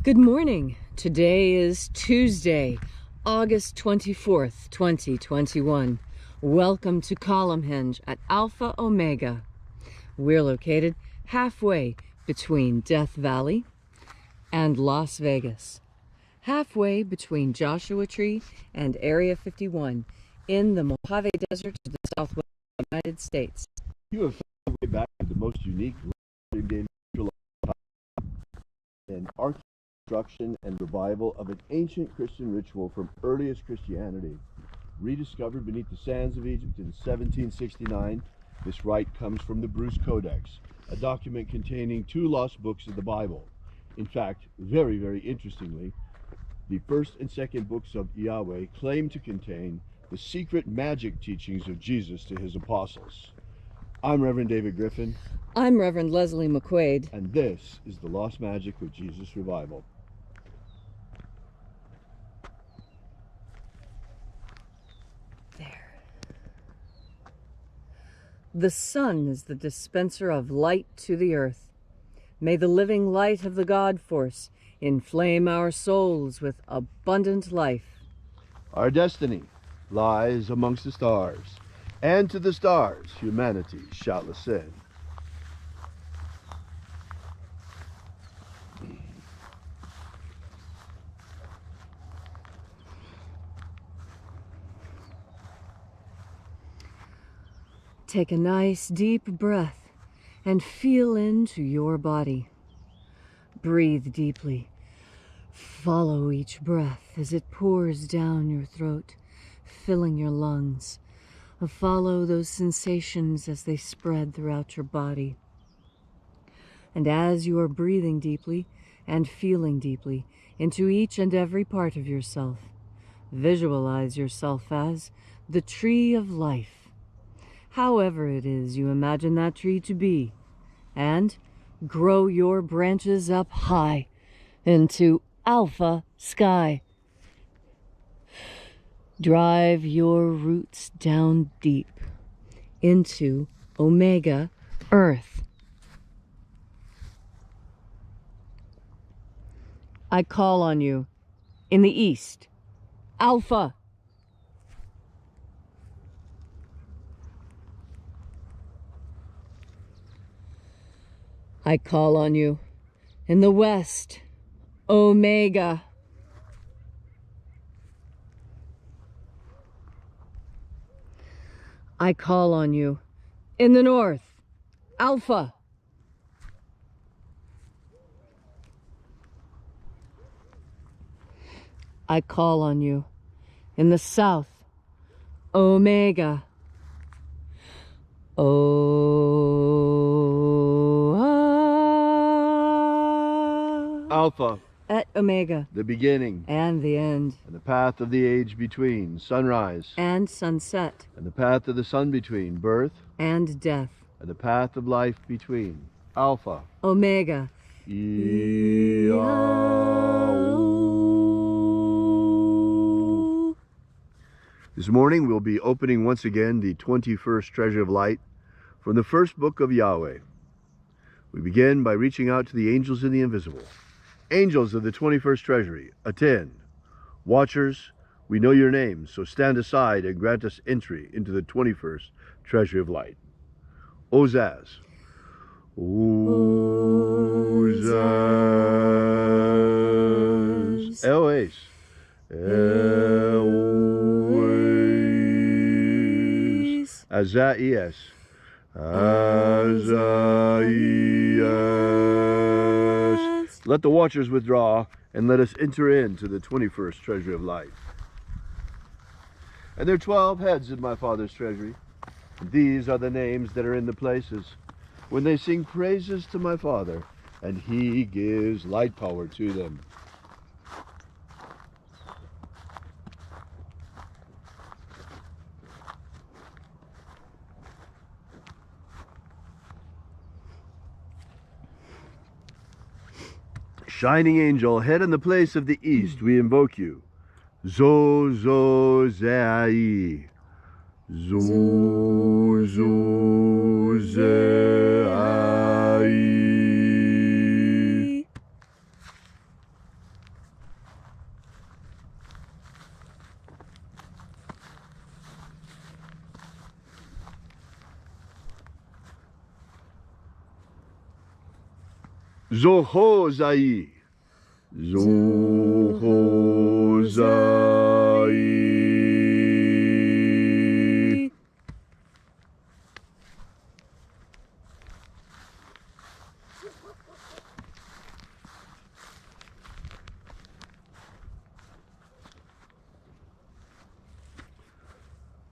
Good morning. Today is Tuesday, August 24th, 2021. Welcome to Column Hinge at Alpha Omega. We're located halfway between Death Valley and Las Vegas, halfway between Joshua Tree and Area 51 in the Mojave Desert to the southwest of the United States. You have found your way back to the most unique and reconstruction and revival of an ancient Christian ritual from earliest Christianity. Rediscovered beneath the sands of Egypt in 1769, this rite comes from the Bruce Codex, a document containing 2 lost books of the Bible. In fact, very interestingly, the first and second books of Yahweh claim to contain the secret Magick teachings of Jesus to his apostles. I'm Reverend David Griffin. I'm Reverend Leslie McQuade. And this is the Lost Magic of Jesus Revival. There. The sun is the dispenser of light to the earth. May the living light of the God Force inflame our souls with abundant life. Our destiny lies amongst the stars, and to the stars humanity shall ascend. Take a nice deep breath and feel into your body. Breathe deeply. Follow each breath as it pours down your throat, filling your lungs. Follow those sensations as they spread throughout your body. And as you are breathing deeply and feeling deeply into each and every part of yourself, visualize yourself as the tree of life. However it is you imagine that tree to be, and grow your branches up high into alpha sky. Drive your roots down deep into omega earth. I call on you in the east, alpha. I call on you in the west, omega. I call on you in the north, alpha. I call on you in the south, omega. Alpha, at omega, the beginning and the end, and the path of the age between, sunrise and sunset, and the path of the sun between, birth and death, and the path of life between, Alpha, omega. This morning we'll be opening once again the 21st Treasure of Light from the first book of Yahweh. We begin by reaching out to the angels in the invisible. Angels of the 21st Treasury, attend. Watchers, we know your names, so stand aside and grant us entry into the 21st Treasury of Light. Ozaz. Ozaz. Eloes. Eloes. Azaias. Azaias. Let the watchers withdraw, and let us enter into the 21st Treasury of Light. And there are 12 heads in my Father's treasury. And these are the names that are in the places when they sing praises to my Father, and he gives light power to them. Shining angel, head in the place of the east, we invoke you. Zozai. Zozai. Zohozai. Zohozai.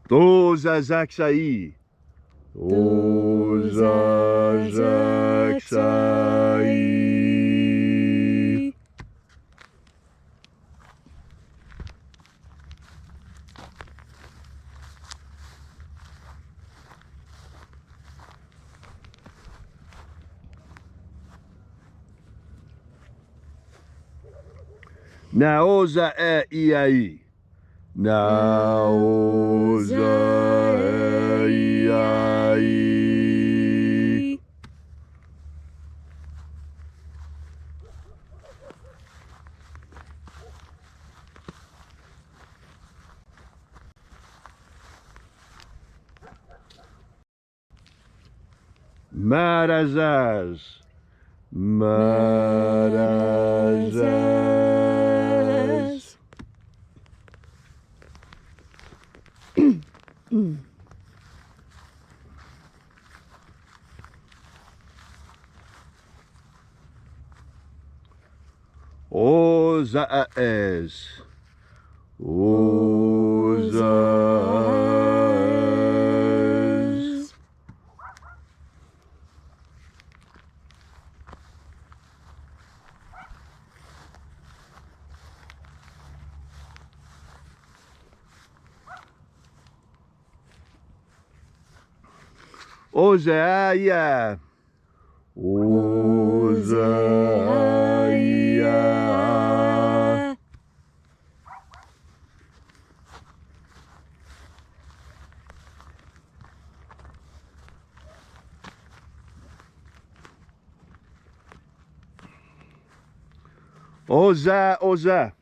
Dozazaksai. Dozazaksai. Naoza e iai. Naoza e iai. Marazaz. Marazaz. Ozaes. Ozaes. Ozaia. Ozaia. Oza, Oza.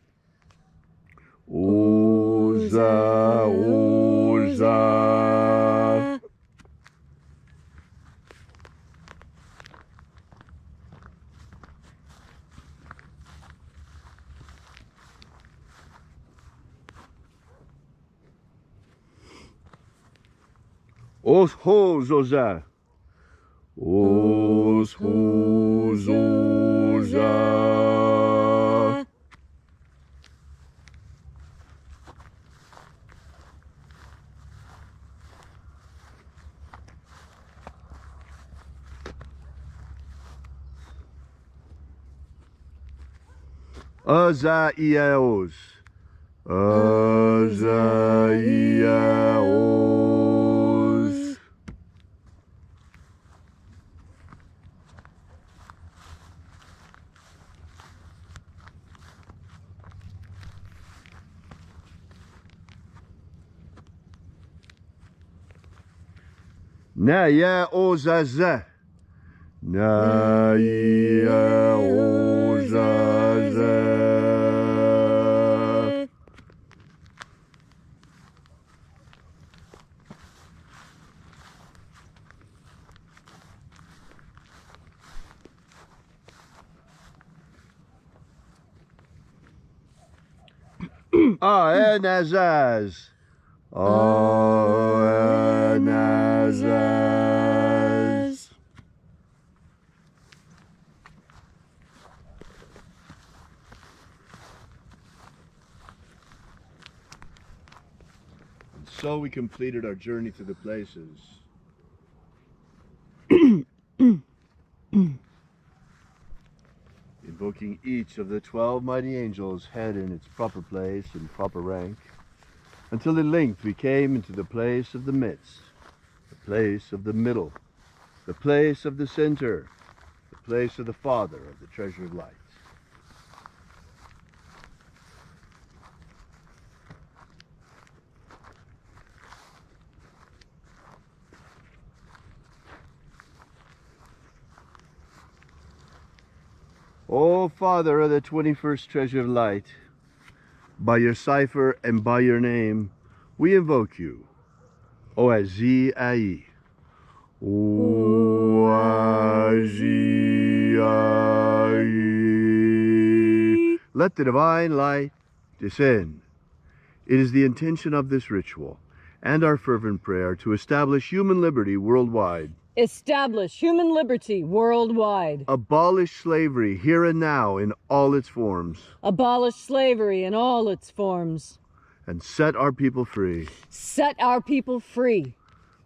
Oza, Oza. Oshozoza. Oshozoza. Azaiaos. Azaiaos. Naya ozaza. Naya ozaza. Anazaz. Anazaz. So we completed our journey to the places. Invoking each of the 12 mighty angels' head in its proper place and proper rank, until at length we came into the place of the midst, the place of the middle, the place of the center, the place of the Father of the treasure of light. O Father of the 21st treasure of light, by your cipher and by your name, we invoke you. Oazii. Oazii. let the divine light descend. It is the intention of this ritual and our fervent prayer to establish human liberty worldwide. Establish human liberty worldwide. Abolish slavery here and now in all its forms. Abolish slavery in all its forms. And set our people free. Set our people free.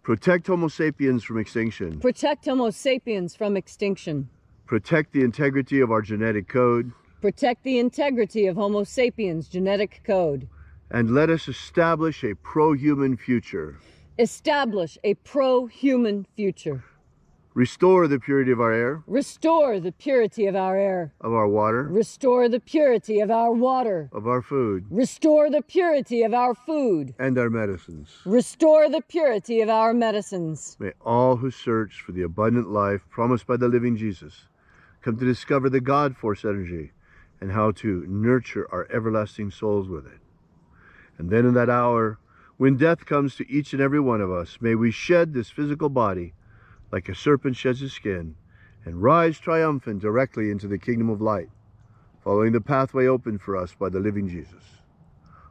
Protect Homo sapiens from extinction. Protect Homo sapiens from extinction. Protect the integrity of our genetic code. Protect the integrity of Homo sapiens' genetic code. And let us establish a pro-human future. Establish a pro-human future. Restore the purity of our air. Restore the purity of our air. Of our water. Restore the purity of our water. Of our food. Restore the purity of our food. And our medicines. Restore the purity of our medicines. May all who search for the abundant life promised by the living Jesus come to discover the God force energy and how to nurture our everlasting souls with it. And then in that hour, when death comes to each and every one of us, may we shed this physical body like a serpent sheds his skin and rise triumphant directly into the kingdom of light, following the pathway opened for us by the living Jesus.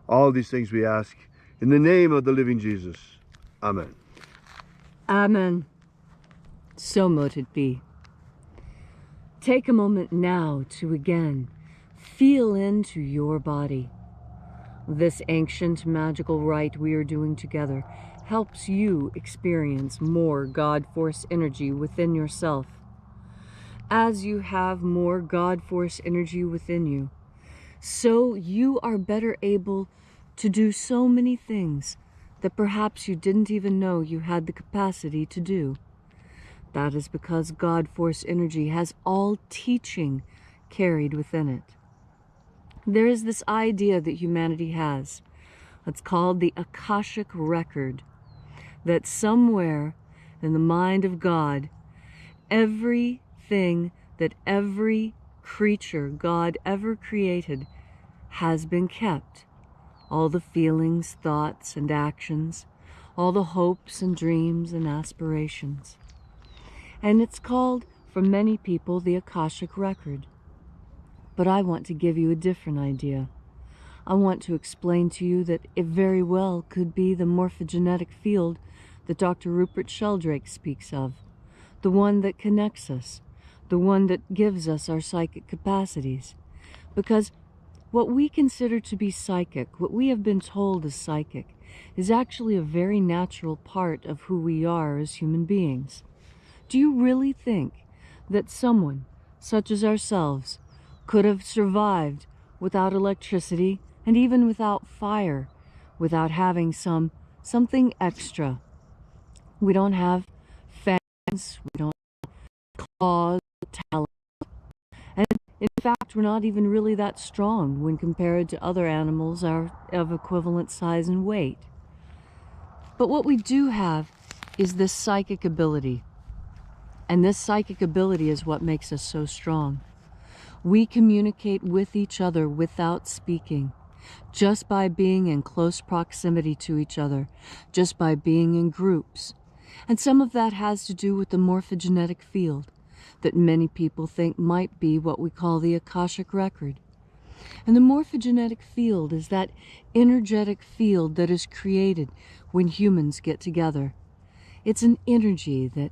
All these things we ask in the name of the living Jesus. Amen. Amen. So mote it be. Take a moment now to again feel into your body. This ancient magical rite we are doing together helps you experience more God Force energy within yourself. As you have more God Force energy within you, so you are better able to do so many things that perhaps you didn't even know you had the capacity to do. That is because God Force energy has all teaching carried within it. There is this idea that humanity has. It's called the Akashic Record. That somewhere in the mind of God, everything that every creature God ever created has been kept. All the feelings, thoughts, and actions, all the hopes and dreams and aspirations. And it's called, for many people, the Akashic Record. But I want to give you a different idea. I want to explain to you that it very well could be the morphogenetic field that Dr. Rupert Sheldrake speaks of, the one that connects us, the one that gives us our psychic capacities. Because what we consider to be psychic, what we have been told is psychic, is actually a very natural part of who we are as human beings. Do you really think that someone, such as ourselves, could have survived without electricity and even without fire, without having something extra? We don't have fans, we don't have claws, talons, and in fact we're not even really that strong when compared to other animals of equivalent size and weight. But what we do have is this psychic ability, and this psychic ability is what makes us so strong. We communicate with each other without speaking, just by being in close proximity to each other, just by being in groups. And some of that has to do with the morphogenetic field that many people think might be what we call the Akashic Record. And the morphogenetic field is that energetic field that is created when humans get together. It's an energy that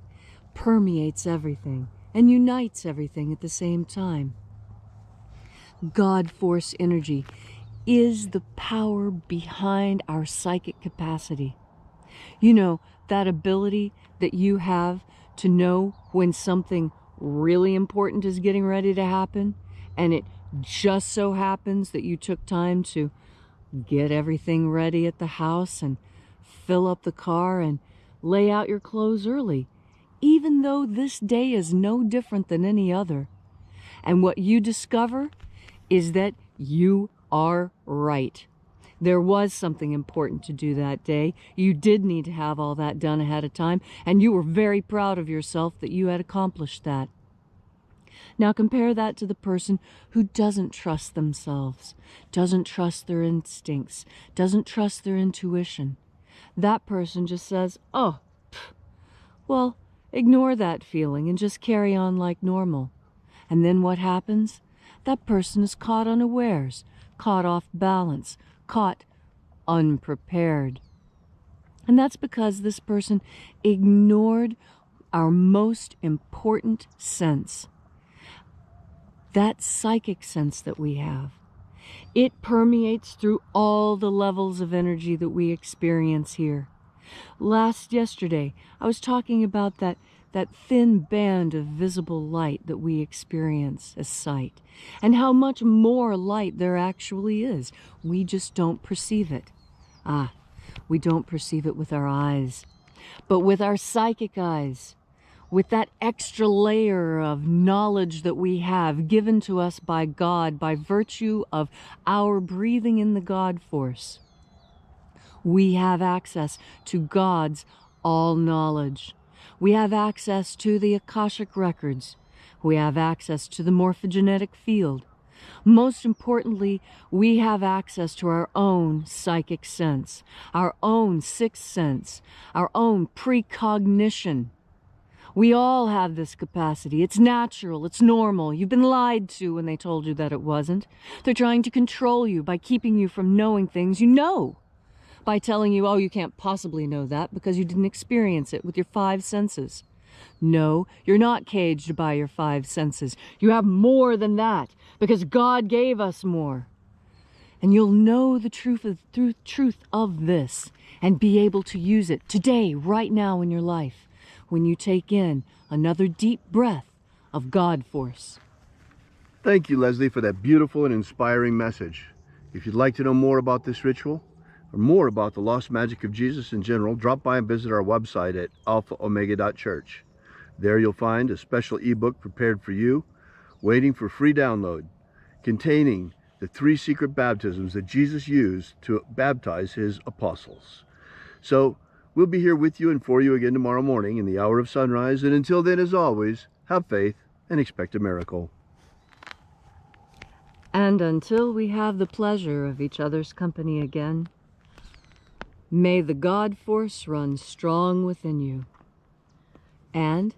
permeates everything and unites everything at the same time. God Force energy is the power behind our psychic capacity. You know, that ability that you have to know when something really important is getting ready to happen, and it just so happens that you took time to get everything ready at the house and fill up the car and lay out your clothes early, even though this day is no different than any other. And what you discover is that you are right. There was something important to do that day. You did need to have all that done ahead of time, and you were very proud of yourself that you had accomplished that. Now compare that to the person who doesn't trust themselves, doesn't trust their instincts, doesn't trust their intuition. That person just says, oh, well, ignore that feeling and just carry on like normal. And then what happens? that person is caught unawares, caught off balance, caught unprepared. And that's because this person ignored our most important sense, that psychic sense that we have. It permeates through all the levels of energy that we experience here. Yesterday, I was talking about that thin band of visible light that we experience as sight, and how much more light there actually is. We just don't perceive it. We don't perceive it with our eyes, but with our psychic eyes, with that extra layer of knowledge that we have given to us by God by virtue of our breathing in the God force. We have access to God's all-knowledge. We have access to the Akashic records. We have access to the morphogenetic field. Most importantly, we have access to our own psychic sense, our own sixth sense, our own precognition. We all have this capacity. It's natural. It's normal. You've been lied to when they told you that it wasn't. They're trying to control you by keeping you from knowing things you know, by telling you, oh, you can't possibly know that because you didn't experience it with your five senses. No, you're not caged by your five senses. You have more than that because God gave us more. And you'll know the truth of this and be able to use it today, right now in your life, when you take in another deep breath of God force. Thank you, Leslie, for that beautiful and inspiring message. If you'd like to know more about this ritual, or more about the lost magic of Jesus in general, drop by and visit our website at alphaomega.church. There you'll find a special ebook prepared for you, waiting for free download, containing the 3 secret baptisms that Jesus used to baptize his apostles. So, we'll be here with you and for you again tomorrow morning in the hour of sunrise. And until then, as always, have faith and expect a miracle. And until we have the pleasure of each other's company again, may the God force run strong within you. And,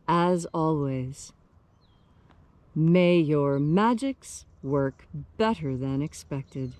as always, may your magics work better than expected.